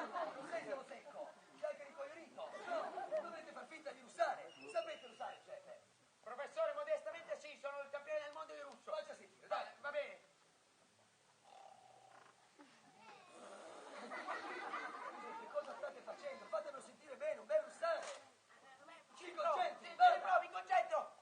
Non sei siamo secco, sei anche ricoglionito. No, dovrete far finta di russare. Sapete russare, Giuseppe? Professore, modestamente sì, sono il campione del mondo di russo. Faccia sentire, dai. Va bene. Che cosa state facendo? Fatemelo sentire bene, un bel russare. Ci concentri, Sì, vai. provi, concentro.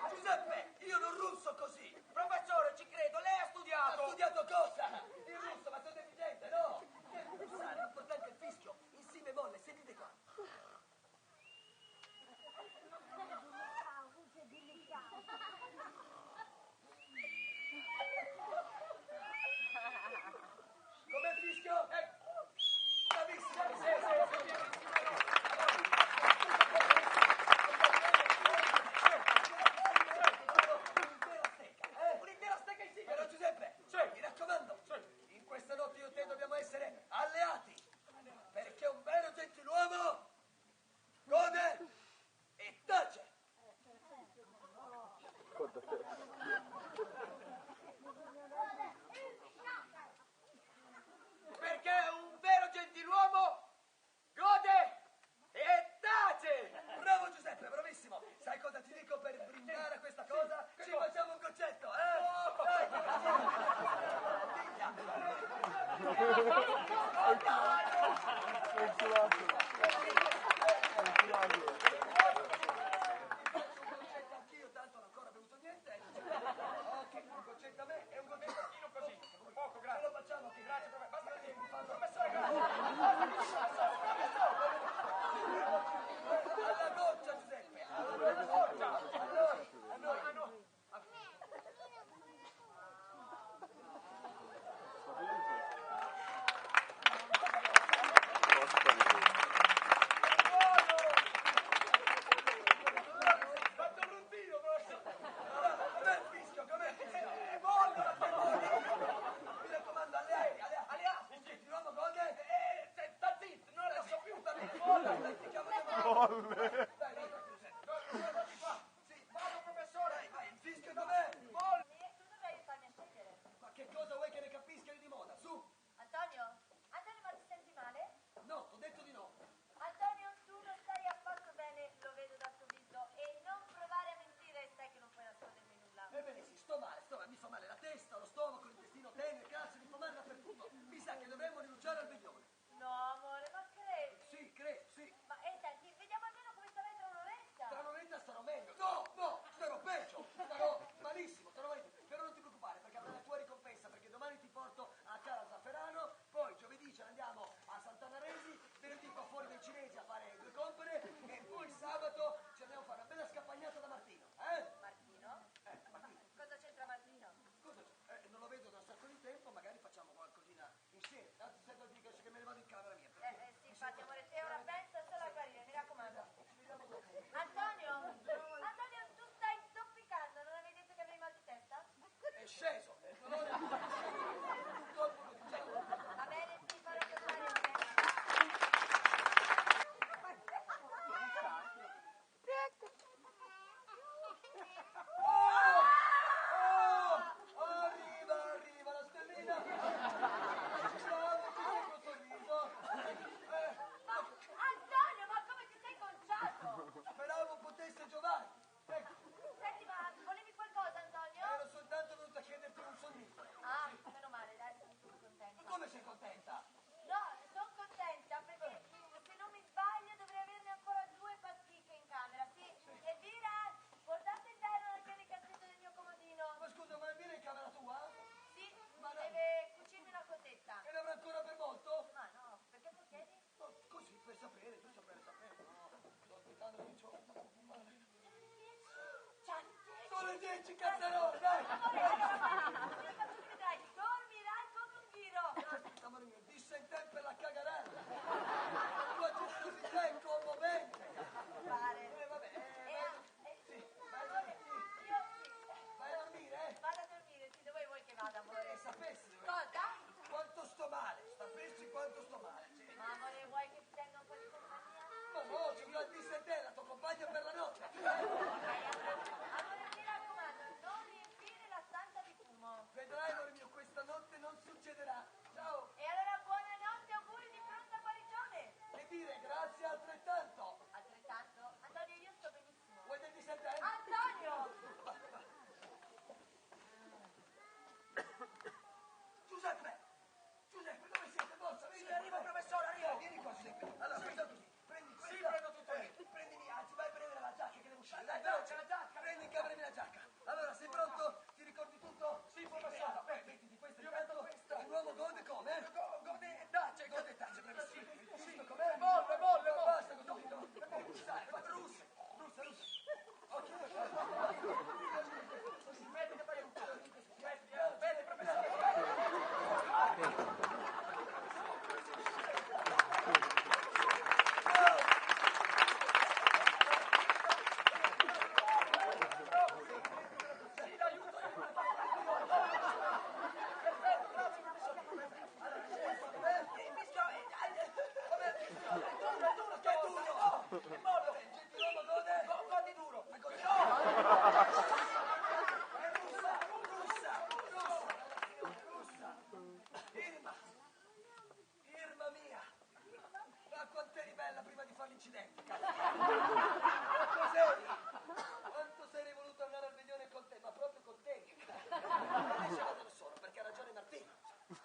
Giuseppe, io non russo così. Professore, ci credo, lei ha Ha studiato. studiato cosa? Il russo, ma sei deficiente, no? Niente di russare, l'importante è il fischio. In si bemolle, sentite qua. Com'è il fischio? Bravissimo. Un'intera stecca in sì. Però Giuseppe, Sì. mi raccomando, in questa notte io e te dobbiamo essere alleati, perché un vero gentiluomo gode e tace. Perché un vero gentiluomo gode e tace. Bravo Giuseppe, bravissimo. Sai cosa ti dico per brindare a questa cosa? Che Ci cosa? facciamo un concetto, eh? Oh. Dai, faccio un concetto anch'io, tanto non ho ancora bevuto niente. Ok, un concetto a me e un concetto a Io così, poco, Ce grazie. lo facciamo qui. Grazie, professore. Basta che mi fanno. Professore, alla goccia, Giuseppe. Alla goccia. A noi. Ah, no. Fatto bruttino, professore. Com'è il fischio? Com'è il fischio? È mollo. Mi raccomando, alleati. Il gentiluomo gode. Sta zitto, non lo so più. Dai, ti chiamo io. Dai, Guardati qua. Sì, Vado, professore. vai, il fischio com'è? Mollo. Tu dovrai aiutarmi a scegliere. Ma che cosa vuoi che ne capisca io di moda? Su. Antonio? Antonio, ma ti senti male? No, t'ho detto di no. Antonio, tu non stai affatto bene, lo vedo dal tuo viso. E non provare a mentire, sai che non puoi nascondermi nulla. Ebbene sì, sto male, mi fa male la testa, lo stomaco, l'intestino tenue, cazzo, mi fa male dappertutto. Mi sa che dovremmo rinunciare al veglione. No, amore, ma credi? Sì, credo, sì. Ma senti, vediamo almeno come starai tra un'oretta. Tra un'oretta starò meglio. No, starò peggio. Starò malissimo, starò malissimo. Però non ti preoccupare perché avrai la tua ricompensa, perché domani ti porto a Cala Zafferano, poi giovedì ce ne andiamo a Sant'Anaresi, venerdì qua fuori dai cinesi a fare 2 compere e poi sabato ci andiamo a fare una bella scampagnata da Martino. Martino? Martino. Cosa c'entra Martino? Scusa, non lo vedo da un sacco di tempo, magari facciamo qualcosina insieme. Tanto sento di che me ne vado in camera mia. Sì, infatti, amore, te ora pensa solo a guarire, mi raccomando. Antonio, tu stai zoppicando, non avevi detto che avevi mal di testa? È sceso. Il dolore un colpo così. Va bene, ti farò tornare a te. Arriva la stellina. Ciao, con sorriso. Antonio, ma come ti sei conciato? Speravo potesse giovare. Ecco, Senti, ma volevi qualcosa, Antonio? ero soltanto venuto a chiederti un sonnifero. Ah, meno male, dai, sono contenta. Come sei contenta? No, sono contenta perché se non mi sbaglio dovrei averne ancora 2 pasticche in camera, sì. Elvira, portate in terra anche nel cassetto del mio comodino. Ma scusa, ma viene in camera tua? Sì, Ma no. deve cucirmi una cosetta. E ne avrà ancora per molto? Ma no, perché tu chiedi? No, così, per sapere, tu sapere, no. Sto aspettando che c'ho. Sono 10 cazzarone, dai! Io faccio che vedrai, dormirai come un ghiro. Amore mio, disse in tempo per la cagarella. Tua generosità è commovente. Fare. Vabbè, sì, Amore, sì. io sì. Vai a dormire, Vado a dormire, sì, dove vuoi che vada, amore? sapessi dove. Cosa? Quanto sto male, sapessi quanto sto male. Sì. Ma amore, vuoi che ti tenga un po' di compagnia? Ma no, ci vuoi disse te, la tua compagna per la notte. Amore, mi raccomando, non riempire la stanza di fumo. Vedrai, amore mio, questa notte non succederà. Ciao. incidenti, cazzo. Quanto sei voluto andare al veglione con te, ma proprio con te. Adesso vado solo, perché ha ragione Martino.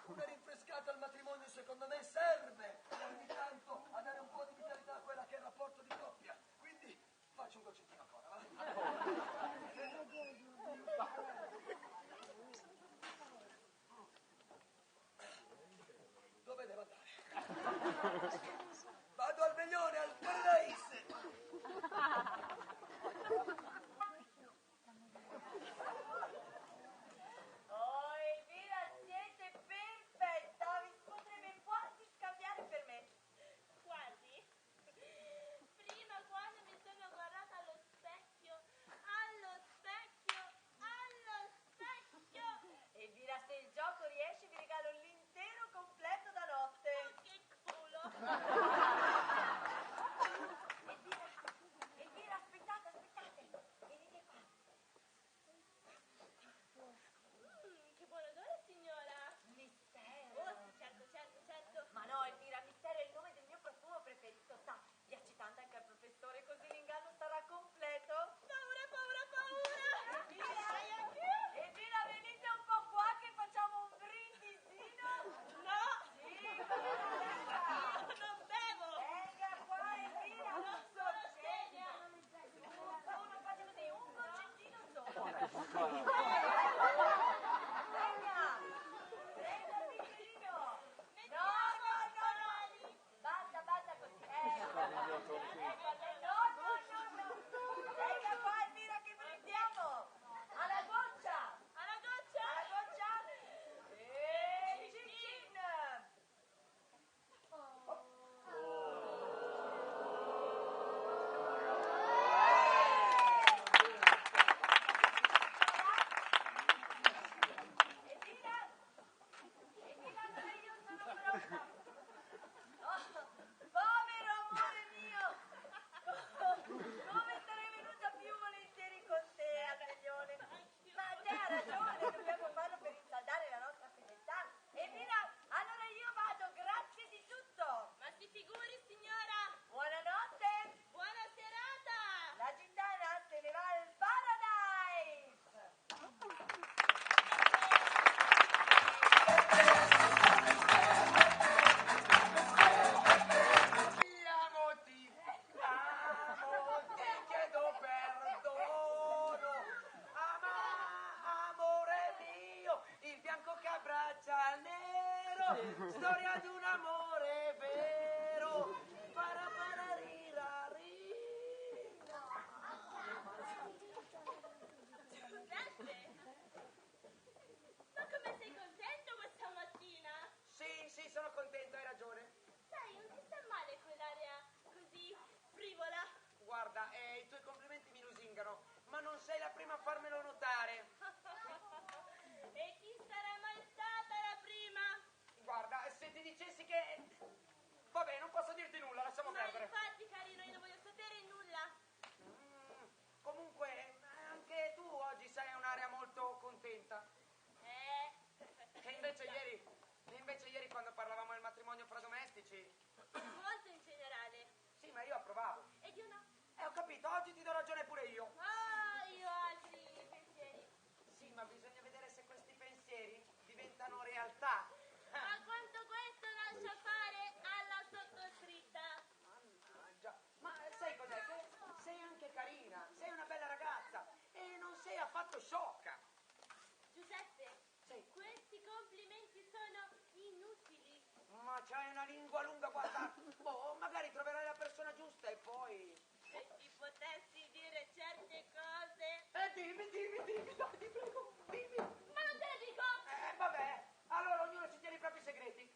Una rinfrescata al matrimonio secondo me serve ogni tanto a dare un po' di vitalità a quella che è il rapporto di coppia. Quindi faccio un goccetino ancora, va? Dove devo andare? Vado al veglione, al paradiso. Oh, Elvira, siete perfetta! Vi si potrebbe quasi scambiare per me. Quasi? Prima quando mi sono guardata allo specchio, allo specchio, allo specchio. Elvira, se il gioco riesce, vi regalo l'intero completo da notte. Oh, che culo. Elvira, aspettate. Venite qua. Che buon odore, signora. Mistero. Oh, sì, certo. Ma no, Elvira, Mistero è il nome del mio profumo preferito, sa. Piace tanto anche al professore, così l'inganno sarà completo. Paura. Elvira, venite un po' qua che facciamo un brindisino. No. Sì, venga. Io non bevo. Venga qua, Elvira, Non un sono goccetto. Non faccio così, un goccettino solo. Venga, prenda il bicchierino. No. Basta così. No. Venga qua, Elvira, che brindiamo. Alla goccia. E cin cin. Elvira, allora io sono pronta. Oh, povero amore mio, come sarei venuta più volentieri con te al veglione. Ma te ha ragione, dobbiamo farlo per rinsaldare la nostra fedeltà. Elvira, allora io vado, grazie di tutto. Ma si figuri, signora. Buonanotte, Buona serata. la gitana se ne va al paradise. Ti chiedo perdono. Amore mio, il bianco che abbraccia il nero, storia di un amore vero. Parapararirirari. Giuseppe, ma come sei contento questa mattina? Sì, sono contento, hai ragione. Sai, non ti sta male quell'aria così frivola? Guarda, i tuoi complimenti mi lusingano, ma non sei la prima a farmelo notare. E chi sarà mai stata la prima? Guarda, se ti dicessi che... Vabbè, non posso dirti nulla, lasciamo Ma perdere. infatti, carino, io non voglio sapere nulla. Comunque, anche tu oggi sei un'aria molto contenta. E invece ieri quando parlavamo del matrimonio fra domestici... Molto in generale. Sì, ma io approvavo. Ed io no. Ho capito, oggi ti do ragione pure io. Ah, io ho altri pensieri. Sì, ma bisogna vedere se questi pensieri diventano realtà. Ma quanto questo lascia fare alla sottoscritta? Mannaggia. Ma sai cos'è? Che sei anche carina, sei una bella ragazza e non sei affatto sciocca. Giuseppe, Sì. questi complimenti sono inutili. Ma c'hai una lingua lunga, guarda. Boh, magari troverai la persona giusta e poi... Se ti potessi dire certe cose. Dimmi, dai, ti prego, dimmi. Ma non te lo dico! Vabbè, allora ognuno si tiene i propri segreti.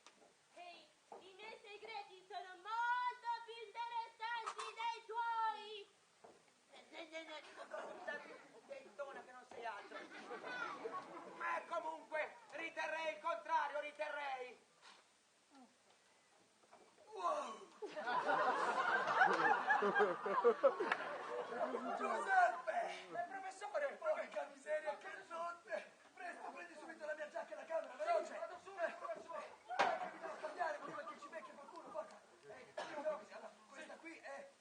Ehi, i miei segreti sono molto più interessanti dei tuoi! Dentona che non sei altro. Ma comunque, riterrei il contrario, riterrei. Wow! Giuseppe! Professore! Porca miseria, che notte! Presto, prendi subito la mia giacca e la camera, veloce! Vado su, professore! Che mi devo cambiare prima che ci becchi qualcuno, forza! Allora, questa qui è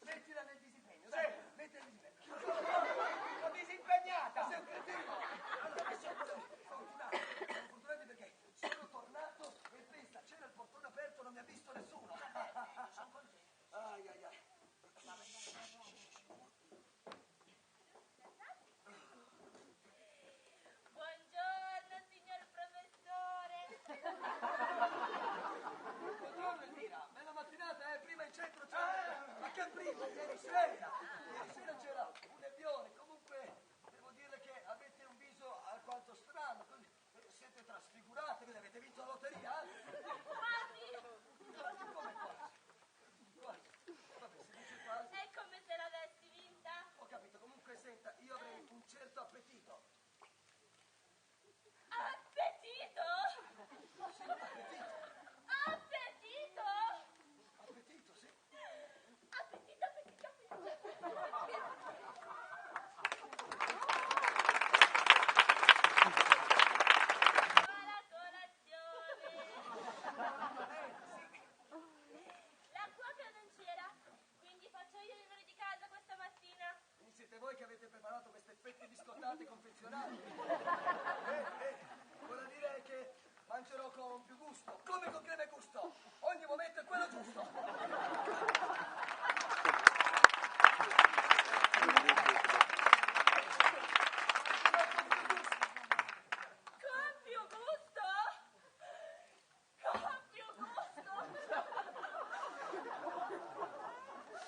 sera c'era un nebbione, comunque devo dirle che avete un viso alquanto strano, siete trasfigurate, quindi avete vinto la lotteria? Quasi! Come quasi? Quasi? Vabbè, si dice quasi. È come se l'avessi vinta. Ho capito, comunque senta, io avrei un certo appetito. Appetito? Sì, appetito. Appetito? Appetito, sì. Appetito, appetito, appetito. La colazione. La cuoca non c'era, quindi faccio io i lavori di casa questa mattina. Quindi siete voi che avete preparato queste fette biscottate confezionate. Vorrà dire che mangerò con più gusto. Come con creme gusto? Ogni momento è quello giusto. Con più gusto? Con più gusto?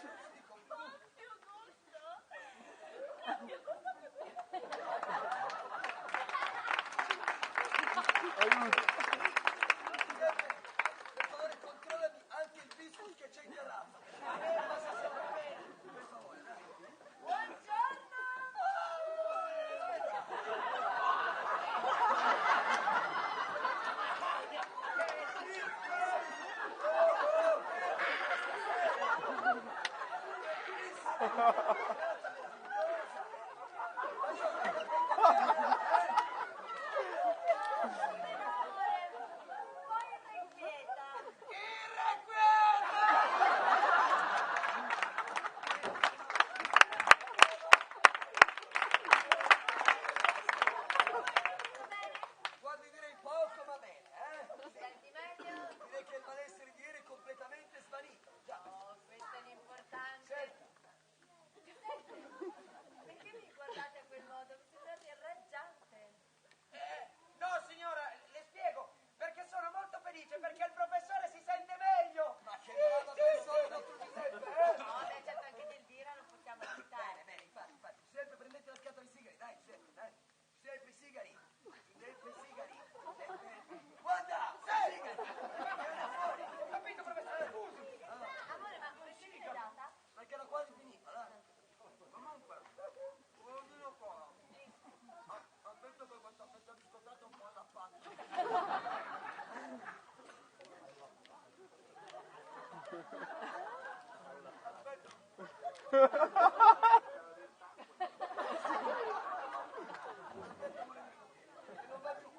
Sì, con più gusto. Con più gusto? Con più gusto? Per favore, controllami anche il viscus che c'è in terrazza. Ma se siamo bene, per favore, dai. Buongiorno! Poi irrequieta. Guardi, direi poco, va bene, Senti meglio? Direi che il malessere di ieri è completamente svanito. Già. Oh, questo è l'importante. Certo. Perché mi guardate a quel modo? Mi sembrate raggiante. No, signora, le spiego, perché sono molto felice, perché il professore si sente meglio. Ma che brava persona, dottor Giuseppe, No, beh, certo, anche del Dira non possiamo aiutare. Bene, infatti. Sempre prendete la scatola di sigari, dai, Giuseppe, dai. Giuseppe, sigari. Giuseppe, sigari. Guarda, sigari. Vieni fuori. Capito, professore? Scusi. Amore, ma perché me l'hai data? Perché era quasi finita, dai. Comunque, volevo dire una cosa. Aspetta che questa fetta biscottata è un po' alla pancia. Non va più.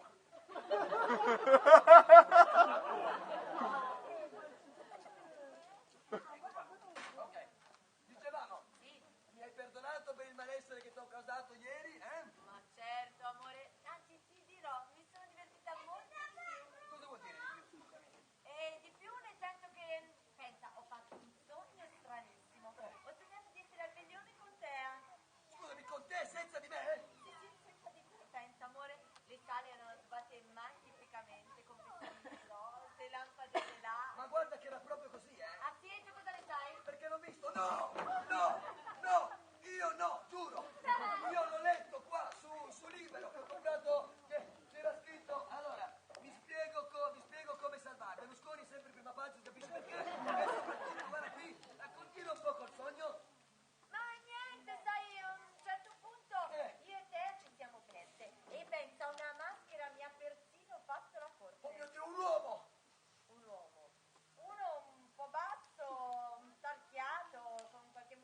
Ok, dicevamo, mi hai perdonato per il malessere che ti ho causato ieri, Ma certo, amore. Anzi, ti dirò, mi sono divertita molto di più. Cosa vuol dire di più, scusami? E di più nel senso che, pensa, ho fatto un sogno stranissimo. Ho sognato di essere al veglione con te. Scusami, con te, senza di me? Sì, senza di te. Pensa, amore, le sale erano addobbate magnificamente con vestiti rose, lampadelle là. Ma guarda che era proprio così, Ah sì, e tu cosa ne sai? Perché l'ho visto. No, io no, giuro. Io l'ho letto qua su Libero, che ho comprato, che c'era scritto, allora, mi spiego come salvare. Berlusconi sempre prima pagina, capisci perché? E soprattutto, guarda qui, continua un po' col sogno. Ma niente, sai, a un certo punto io e te ci siamo perse. E pensa, una maschera mi ha persino fatto la Oh corte. mio Dio, un uomo! Un uomo. Uno un po' basso, un tarchiato, con qualche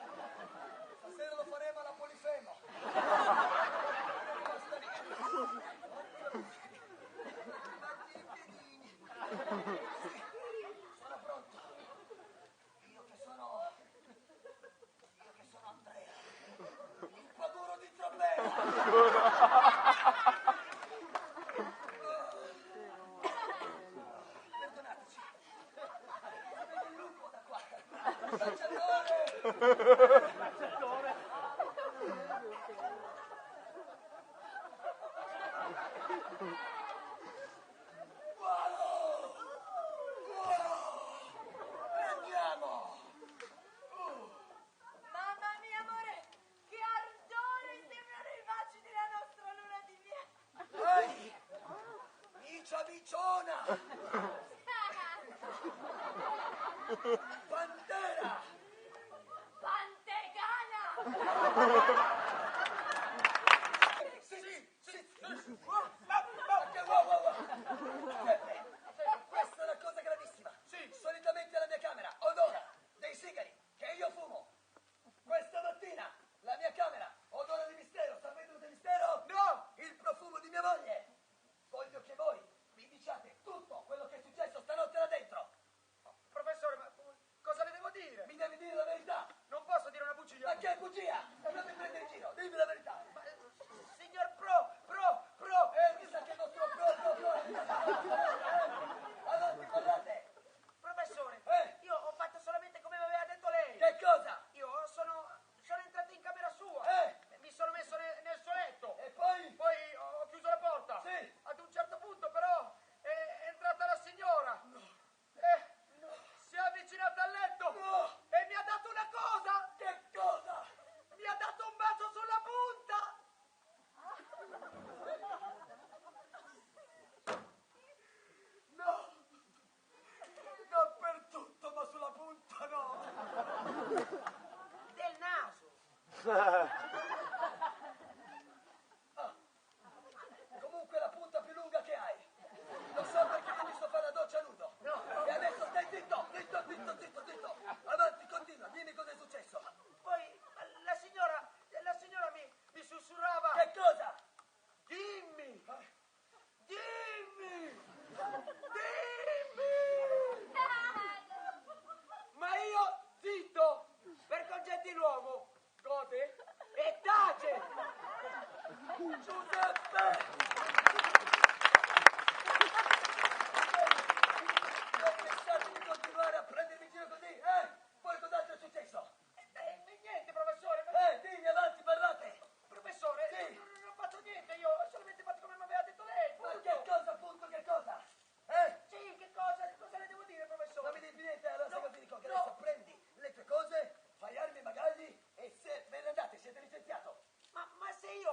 Stasera lo faremo alla Polifemo. Metti i piedini. Sono pronto. Io che sono Andrea, il paduro di Trapea. Perdonateci. Si vede il lupo da qua. Cacciatore! Andiamo! Mamma mia, amore, che ardore sembrano i baci della nostra luna di miele. Ehi! Micia miciona! Pantera! Pantegana! Sì. Wow. Questa è una cosa gravissima. Sì. Solitamente alla mia camera odora dei sigari che io fumo. Questa mattina la mia camera odora di mistero. Sapete di mistero? No! Il profumo di mia moglie. Voglio che voi mi diciate tutto quello che è successo stanotte là dentro. Professore, ma cosa le devo dire? Mi devi dire la verità. Non posso dire una bugia. Ma che bugia? Non mi prendere in giro. Dimmi la verità. Ma, signor Pro! Mi sa che il nostro pro. Avanti, parlate. Professore, Eh? io ho fatto solamente come mi aveva detto lei. Che cosa? Io sono entrato in camera sua. Mi sono messo nel suo letto. E poi? Poi ho chiuso la porta. Sì. Ad un certo punto però è entrata la signora. Si è avvicinata al letto. No. E mi ha dato una cosa. Che cosa? Mi ha dato un bacio sulla punta. No. Non per tutto, ma sulla punta no. Del naso. Comunque la punta più lunga che hai. Lo so perché io mi sto fare la doccia nudo. No. E adesso stai zitto. Avanti, continua. Dimmi cosa è successo. Poi la signora mi sussurrava. Che cosa? Dimmi. Ma io zitto, perché un gentiluomo gode e tace. Giuseppe! Non pensate di continuare a prendermi in giro così, Poi cos'altro è successo? Niente, professore. Dimmi, avanti, parlate. Professore, Sì. non ho fatto niente, io ho solamente fatto come mi aveva detto lei. Ma punto. che cosa, appunto, che cosa? Sì, che cosa le devo dire, professore? Non mi dici niente, allora sai cosa ti dico? Che No. adesso prendi le tue cose, fai armi e bagagli e se ve ne andate, siete licenziato. Ma se lei...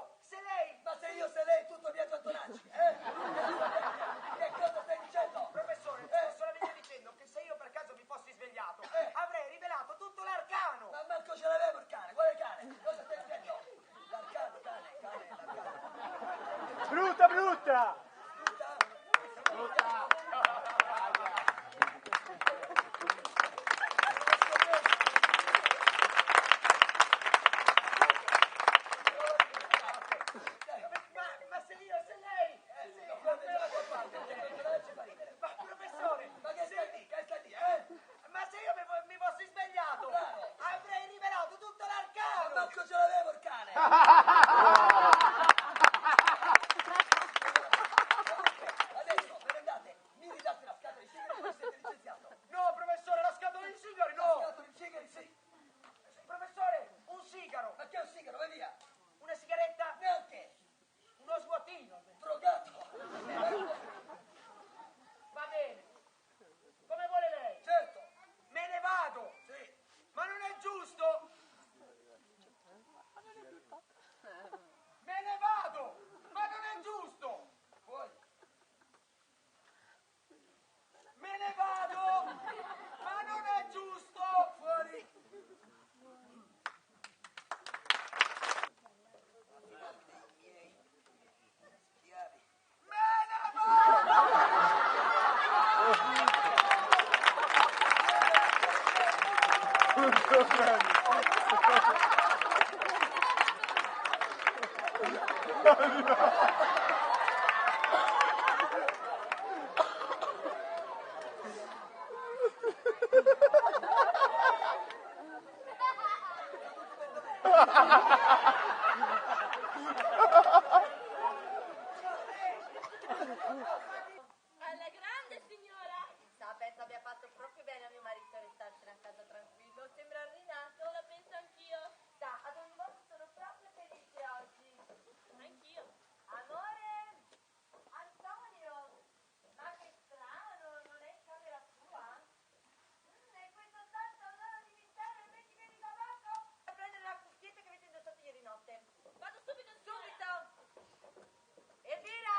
Ma se lei tutto Biagio Antonacci, Che cosa stai dicendo? Professore, sto solamente dicendo che se io per caso mi fossi svegliato, avrei rivelato tutto l'arcano. Ma manco ce l'avevo il cane, guarda il cane, cosa stai dicendo? L'arcano, l'arcano. Brutta, brutta! Ma se lei... Ma professore, Ma che stai lì, ma se io mi fossi svegliato, Bravo. avrei rivelato tutto Ma l'arcano. manco ce l'avevo il cane! Alla grande, signora! Sa, penso abbia fatto proprio bene a mio marito restarsene a casa tranquillo. Sembra rinato. Lo penso anch'io. Sa, ad ogni volta sono proprio felice oggi. Anch'io. Amore? Antonio? Ma che strano, non è in camera sua? E questo tanto odore di mistero invece vieni da poco? A prendere la cuffietta che avete indossato ieri notte. Vado subito, signora. Subito! Elvira!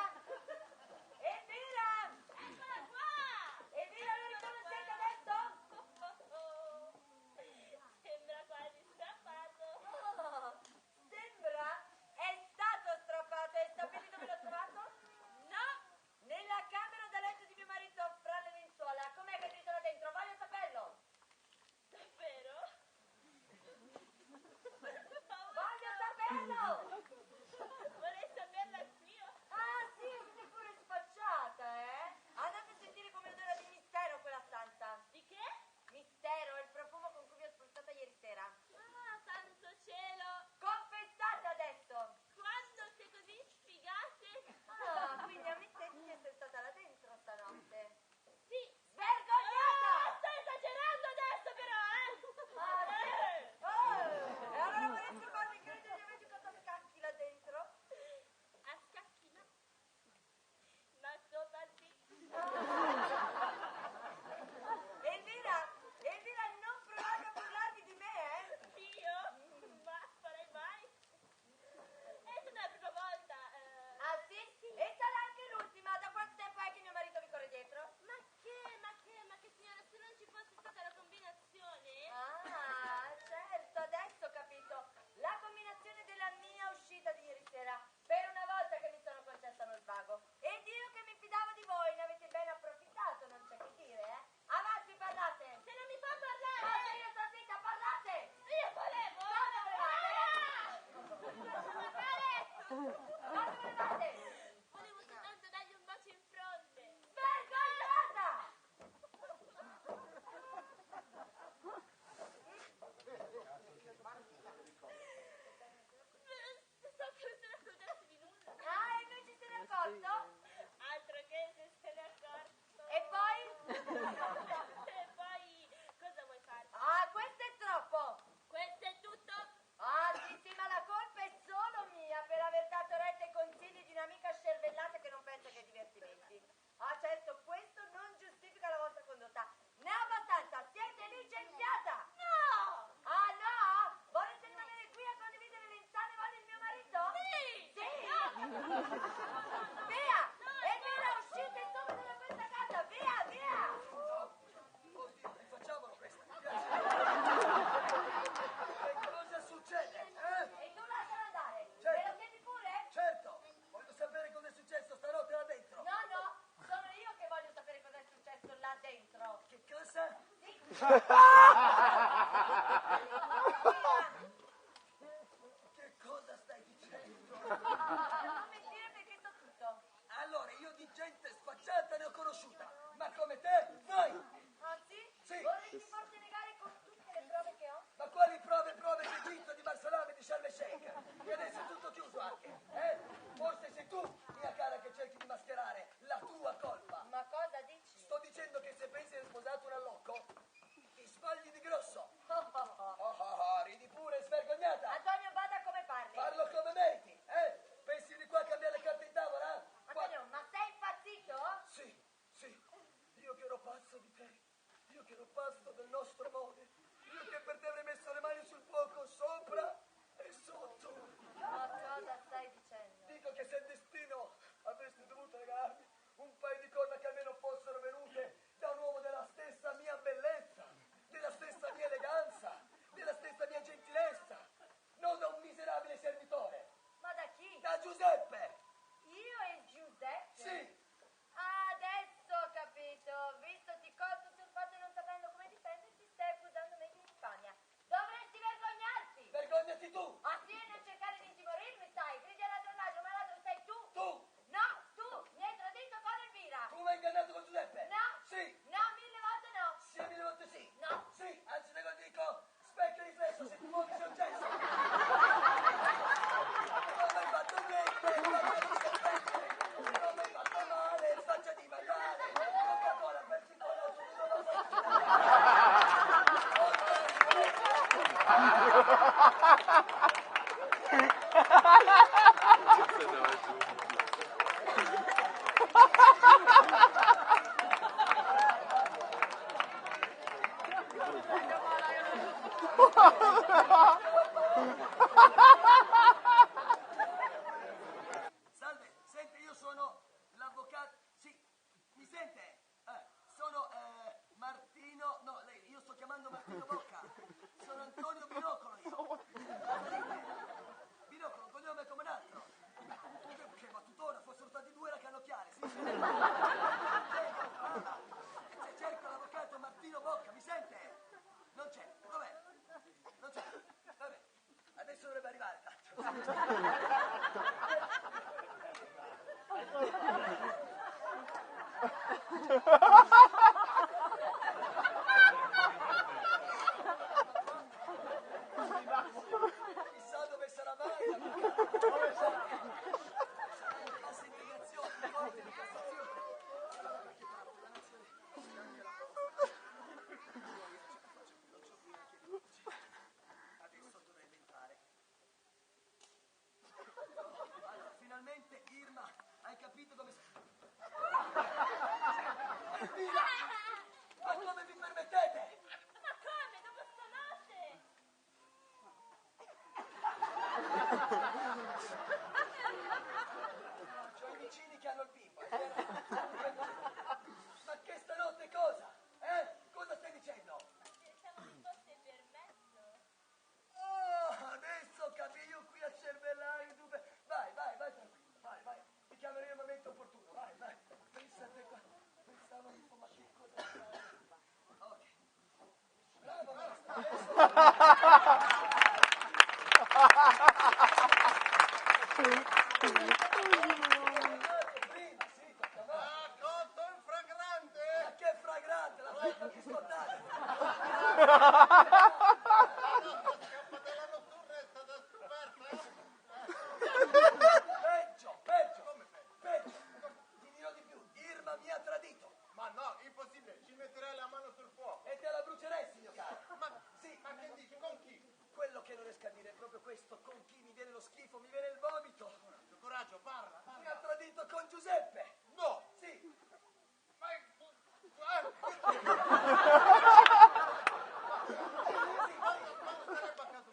Elvira! Eccola qua! Elvira, lo riconoscete adesso? Sembra quasi strappato. Oh, sembra? È stato strappato e sapete dove l'ho trovato? No! Nella camera da letto di mio marito fra le lenzuola. Com'è che entra dentro? Voglio saperlo! Davvero? Voglio saperlo! Vorrei saperlo anch'io. Ah sì, siete pure sfacciata, eh? Andate a sentire come odora di mistero quella stanza. Di che? Mistero, il profumo con cui vi ho spruzzata ieri sera. Ah, santo cielo! Confessate adesso! Quando sei così sfigate? Ah, quindi ammettete di essere stata là dentro stanotte. Sì. Vergognata! Stai esagerando adesso però, Ah, sì? Oh, e allora volete farmi credere di aver giocato a scacchi là dentro? A scacchi no. Ma sopra sì. Elvira, Elvira, non provate a burlarvi di me, eh? Io? Ma farei mai? È stata la prima volta. Ah sì? E sarà anche l'ultima. Da quanto tempo è che mio marito vi corre dietro? Ma che signora, se non ci fosse stata la combinazione? Ah, certo, adesso ho capito. La combinazione della mia uscita di ieri sera. Per una volta che mi sono concessa uno svago. Ed io che mi fidavo di voi, ne avete ben approfittato, non c'è che dire, eh? Avanti, parlate! Se non mi fa Ma parlare! se io sto zitta, parlate! Io volevo! Cosa volevate? Cosa volevate? Volevo soltanto dargli un bacio in fronte. Vergognata! So che non se ne accorgersi di nulla. Ah, e invece se ne è accorto? Altro che se se ne è accorto. E poi? E poi cosa vuoi fare? Ah, questo è troppo! Questo è tutto? Ah, sì, sì, ma la colpa è solo mia per aver dato retta ai consigli di un'amica scervellata che non pensa che ai divertimenti. Ah, certo, questo non giustifica la vostra condotta. Ne ho abbastanza, siete licenziata! No! Ah, no? Volete rimanere qui a condividere le insane voglie del mio marito? Sì! Sì! No! Via! Elvira, uscite subito da questa casa! Via, via! Oddio, rifacciamolo questa, mi piace. Che cosa succede? E tu lasciala andare! Certo. Me lo chiedi pure? Certo, voglio sapere cosa è successo stanotte là dentro. No, no, sono io che voglio sapere cosa è successo là dentro. Che cosa? Sì. Che cosa stai dicendo? Non mentire perché so tutto. Allora, io di gente sfacciata ne ho conosciuta, ma come te, vai! Ah sì? Sì. Vorresti forse negare con tutte le prove che ho? Ma quali prove di Egitto, di Barsalama e di Sharm el Sheikh? E adesso è tutto chiuso anche, eh? Forse sei tu, mia cara, che cerchi di mascherare la tua colpa. Ma cosa dici? Sto dicendo che se pensi di aver sposato un allocco, ti sbagli di grosso. Ridi pure, svergognata. Antonio, bada come parli. Parlo come meriti, eh? Pensi di qua a cambiare le carte in tavola? Antonio, ma sei impazzito? Sì, sì, io che ero pazzo di te, io che ero pazzo del nostro amore, io che per te avrei messo le mani sul fuoco sopra e sotto. Ma cosa stai dicendo? Dico che se il destino avresti dovuto regalarmi un paio di corna che almeno fossero venute da un uomo della stessa mia bellezza, della stessa mia eleganza, della stessa mia gentilezza, non da un miserabile servitore, Ma da chi? da Giuseppe. Io e Giuseppe? Sì, Adesso ho capito. Visto ti colto sul fatto di non sapendo come difenderti, stai accusando Salve, sente, io sono l'avvocato. Sì, mi sente? Sono Martino. No, io sto chiamando Martino Bocca. Sono Antonio Binocolo io. Binocolo, cognome come un altro. Che battutona, fossero stati due la cannocchiale, sì. Cerco l'avvocato Martino Bocca, mi sente? Non c'è, dov'è? Non c'è, vabbè, adesso dovrebbe arrivare chissà dove sarà mai cassa integrazione, corte di Cassazione. Adesso dovrebbe entrare. Allora, finalmente Irma, hai capito come Elvira! Ma come vi permettete? Ma come? Dopo stanotte? C'ho i vicini che hanno il bimbo, è vero? Ma che stanotte cosa? Cosa stai dicendo? Siamo disposti a permesso? Oh, adesso capisco io qui a cervellare tu. Vai tranquillo, vai. Ti chiamerò nel momento opportuno, vai. Pensate qua. Pensavo un po', ma che cosa fare? Ok. Bravo, maestro, prima, sì, tocca a me. Cotto il fragrante! Ma che fragrante, la fetta biscottata. Scappatella notturna è stata scoperta? Peggio. Ti dirò di più, Irma mi ha tradito. Ma no, impossibile, ci metterei la mano sul fuoco. E te la bruceresti, mio caro. Sì, Ma che dici, con chi? quello che non riesco a dire è proprio questo. Con chi mi viene lo schifo, mi viene il vomito. Coraggio, parla. Mi ha tradito con Giuseppe. No! Sì. Ma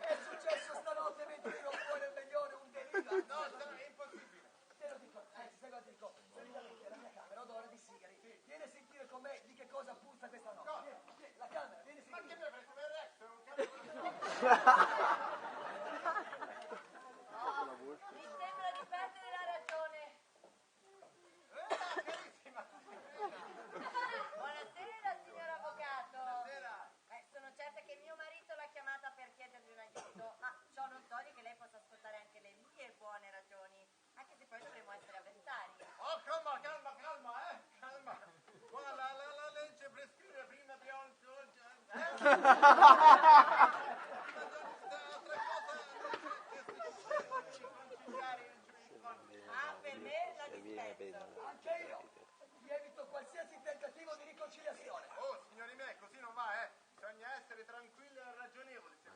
È successo stanotte mentre ero fuori al veglione, un delirio. no, è impossibile. Te lo dico, sai cosa ti dico? Solitamente la mia camera odora di sigari. Vieni a sentire con me di che cosa puzza questa notte. Vieni, la camera, vieni a Ma che sentire. mi hai preso il Rex? Non capisco. Mi sembra di perdere la ragione. Carissima. Buonasera, signor avvocato. Buonasera. Sono certa che mio marito l'ha chiamata per chiedergli un aiuto, ma ciò non toglie che lei possa ascoltare anche le mie buone ragioni, anche se poi dovremo essere avversari. Oh, calma. Calma. Guarda, la legge prescrive prima di ogni Ah, per me la dispenso. Anche io. Lievito qualsiasi tentativo di riconciliazione. Oh, signori miei, così non va, eh. Bisogna essere tranquilli e ragionevoli se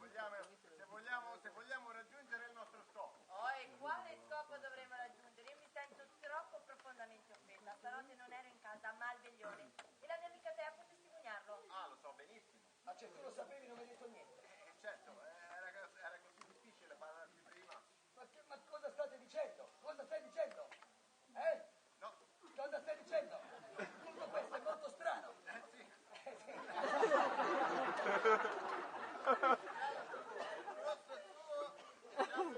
vogliamo raggiungere il nostro scopo. Oh, e quale scopo dovremo raggiungere? Io mi sento troppo profondamente offesa. Stanotte non ero in casa, ma al veglione. E la mia amica Tea può testimoniarlo. Ah, lo so benissimo. Ma cioè, tu lo sapevi, non mi hai detto niente. Certo, era così difficile parlarti prima. Ma cosa state dicendo? Cosa stai dicendo? No, Cosa stai dicendo? Tutto questo è molto strano. sì. Forse tu...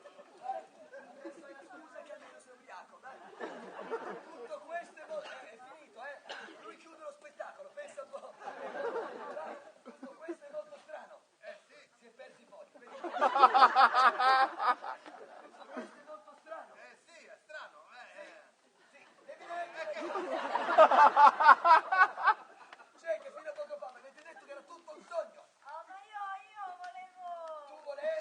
Adesso è la scusa che almeno sei ubriaco, dai. Tutto questo è finito, Lui chiude lo spettacolo, pensa un po'. Dai, tutto questo è molto strano. Sì. Si è persi fuori. Vedi? Tutto questo è molto strano. Sì, è strano, Sì, devi leggere. Cioè, che fino a poco fa mi avete detto che era tutto un sogno. Oh, ma io volevo... Tu volevi?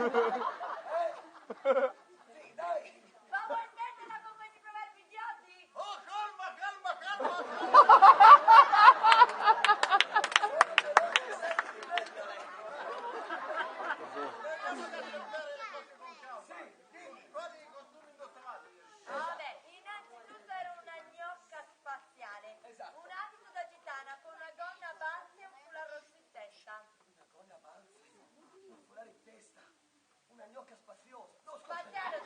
Sì, dai. Ma vuoi smetterla con questi proverbi idioti? Oh, calma, calma, calma, calma. Vediamo di affrontare le cose con calma. Sì, dimmi. Quali costumi indossavate ieri? Vabbè, innanzitutto era una gnocca spaziale. Esatto. Un abito da gitana con una gonna Banzi e un foulard rosso in testa. Una gonna Banzi, un foulard in testa, una gnocca spaziosa. No, scusa. Spaziale,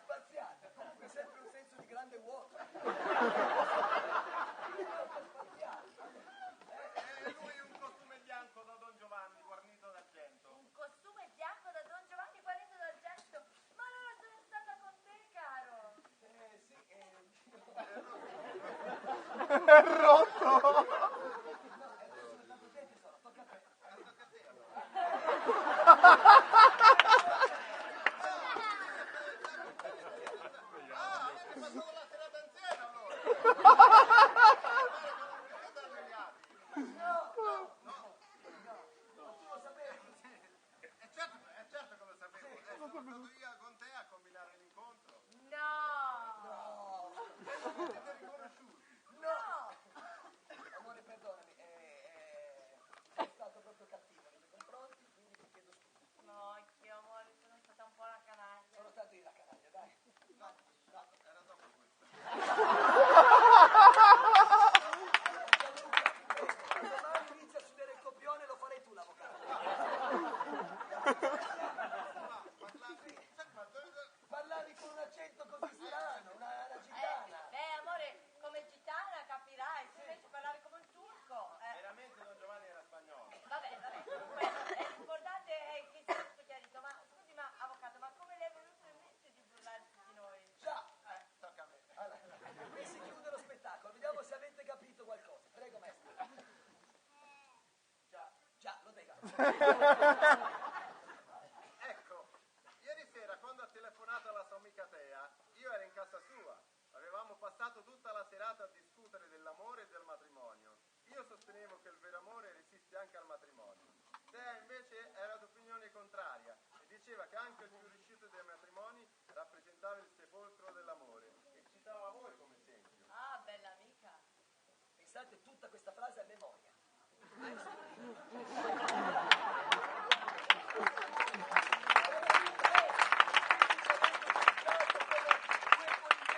Spaziata, comunque sempre un senso di grande vuoto. E lui un costume bianco da Don Giovanni guarnito d'argento. un costume bianco da Don Giovanni guarito d'argento. Ma allora sono stata con te, caro. Sì, È rotto! no, sono stato te tesoro, tocca a te. Tocca a te allora. Ah, avete passato la serata insieme allora! No, tu lo sapevi. È certo che lo sapevo. Sono stato io con te a combinare l'incontro. No. E non mi siete riconosciuti. No! Amore, perdonami, sono stato proprio cattivo nei tuoi confronti, quindi ti chiedo scusa. No, io amore, sono stata un po' la canaglia. Sono stato io la canaglia, dai. No, era dopo questo. Domani inizia a chiudere il copione, lo farai tu l'avvocato. Parlavi con un accento così strano, una gitana. Amore, come gitana capirai, tu invece parlavi come un turco. Veramente Don Giovanni era spagnolo. Vabbè, l'importante è che sia tutto chiarito. Ma scusi, ma avvocato, ma come le è venuto in mente di burlarsi di noi? Già, Tocca a me. allora, qui si chiude lo spettacolo, vediamo se avete capito qualcosa. Prego, maestro. Già, lo dica. Ecco, ieri sera quando ha telefonato alla sua amica Tea, io ero in casa sua. Avevamo passato tutta la serata a discutere dell'amore e del matrimonio. Io sostenevo che il vero amore resiste anche al matrimonio. Tea invece era d'opinione contraria e diceva che anche il più riuscito dei matrimoni rappresentava il sepolcro dell'amore e citava voi come esempio. Ah, bella amica. Pensate tutta questa frase a memoria.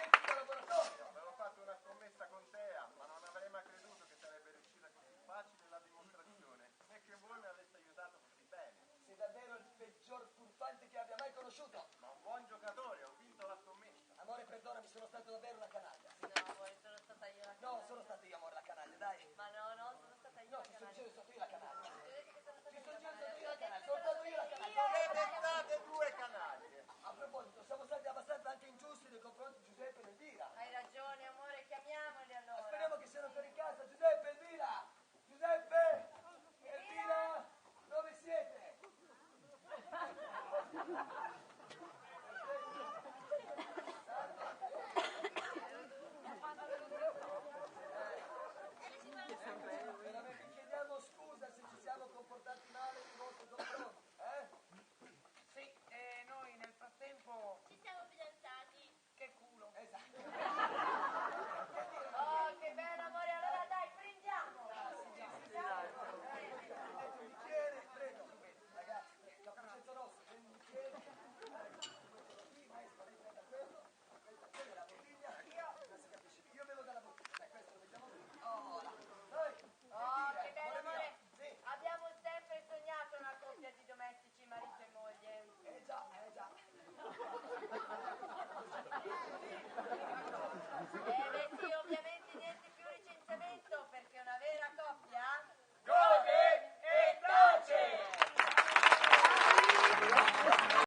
Avevo fatto una scommessa con Tea, ma non avrei mai creduto che sarebbe riuscita così facile la dimostrazione e che voi mi aveste aiutato così bene. Sei davvero il peggior furfante che abbia mai conosciuto. Ma un buon giocatore, ho vinto la scommessa. Amore, perdonami, sono stato davvero una